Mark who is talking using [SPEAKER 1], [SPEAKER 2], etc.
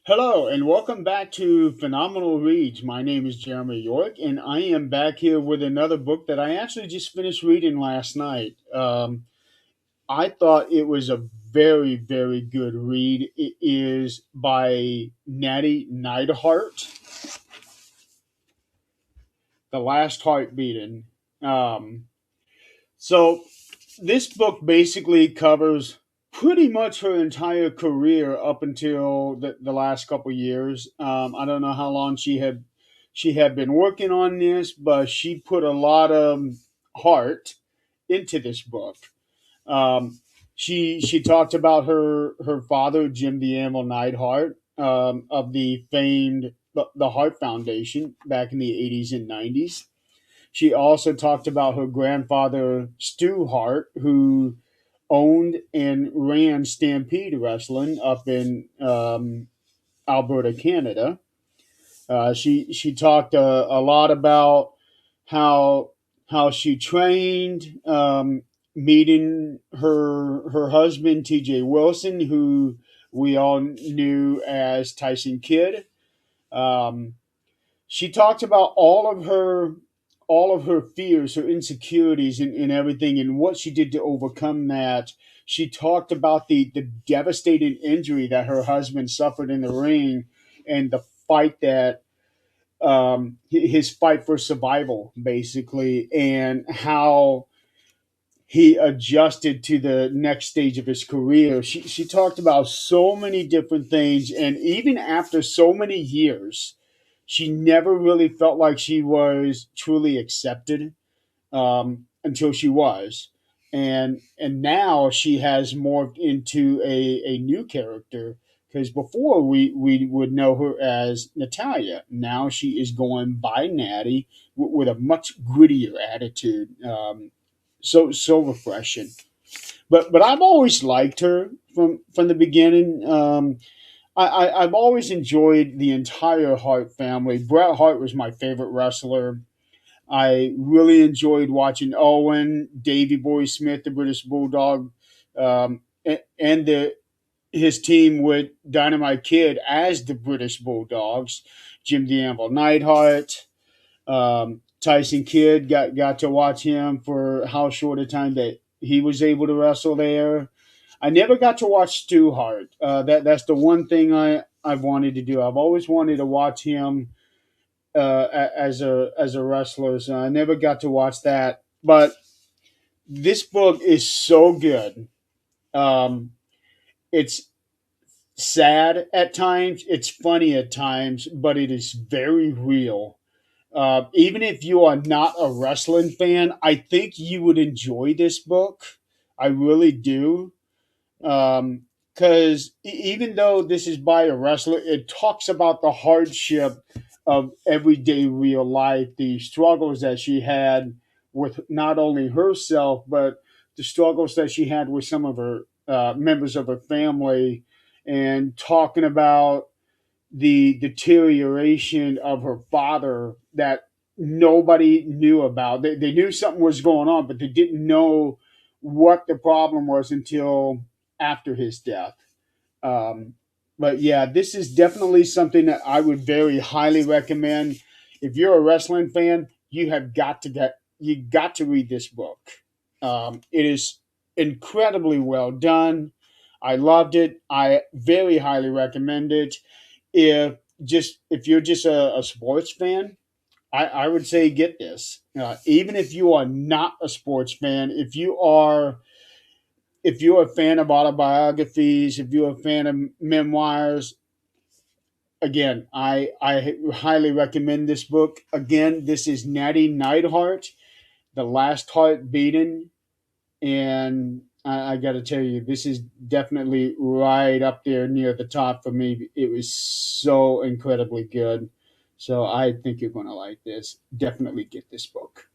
[SPEAKER 1] Hello and welcome back to Phenomenal Reads. My name is Jeremy York, and I am back here with another book that I actually just finished reading last night. I thought it was a very, very good read. It is by Nattie Neidhart, The Last Hart Beating. Um, so, this book basically covers pretty much her entire career up until the last couple years. I don't know how long she had been working on this, but she put a lot of heart into this book. Um, she talked about her father, Jim the Anvil Neidhart, of the famed the Hart Foundation back in the 80s and 90s. She also talked about her grandfather, Stu Hart, who owned and ran Stampede Wrestling up in Alberta, Canada. She talked a lot about how she trained, meeting her husband T.J. Wilson, who we all knew as Tyson Kidd. Um, she talked about all of her fears, her insecurities, and everything, and what she did to overcome that. She talked about the devastating injury that her husband suffered in the ring, and the fight that his fight for survival, basically, and how he adjusted to the next stage of his career. She talked about so many different things, and even after so many years, she never really felt like she was truly accepted, until she was, and now she has morphed into a new character. Because before we would know her as Natalia, now she is going by Natty with a much grittier attitude. So refreshing. But I've always liked her from the beginning. I've always enjoyed the entire Hart family. Bret Hart was my favorite wrestler. I really enjoyed watching Owen, Davy Boy Smith, the British Bulldog, and his team with Dynamite Kid as the British Bulldogs. Jim the Anvil Neidhart, Tyson Kidd, got to watch him for how short a time that he was able to wrestle there. I never got to watch Stu Hart. That's the one thing I've wanted to do. I've always wanted to watch him as a wrestler. So I never got to watch that. But this book is so good. Um, it's sad at times. It's funny at times, but it is very real. Even if you are not a wrestling fan, I think you would enjoy this book. I really do. Because even though this is by a wrestler, it talks about the hardship of everyday real life, the struggles that she had with not only herself, but the struggles that she had with some of her members of her family, and talking about the deterioration of her father that nobody knew about. They knew something was going on, but they didn't know what the problem was until after his death. Um, but yeah, this is definitely something that I would very highly recommend. If you're a wrestling fan, you got to read this book. It is incredibly well done. I loved it. I very highly recommend it. If you're just a sports fan, I would say get this. Even if you are not a sports fan, if you're a fan of autobiographies, if you're a fan of memoirs, again, I highly recommend this book. Again, this is Nattie Neidhart, The Last Hart Beating, and I got to tell you, this is definitely right up there near the top for me. It was so incredibly good. So I think you're going to like this. Definitely get this book.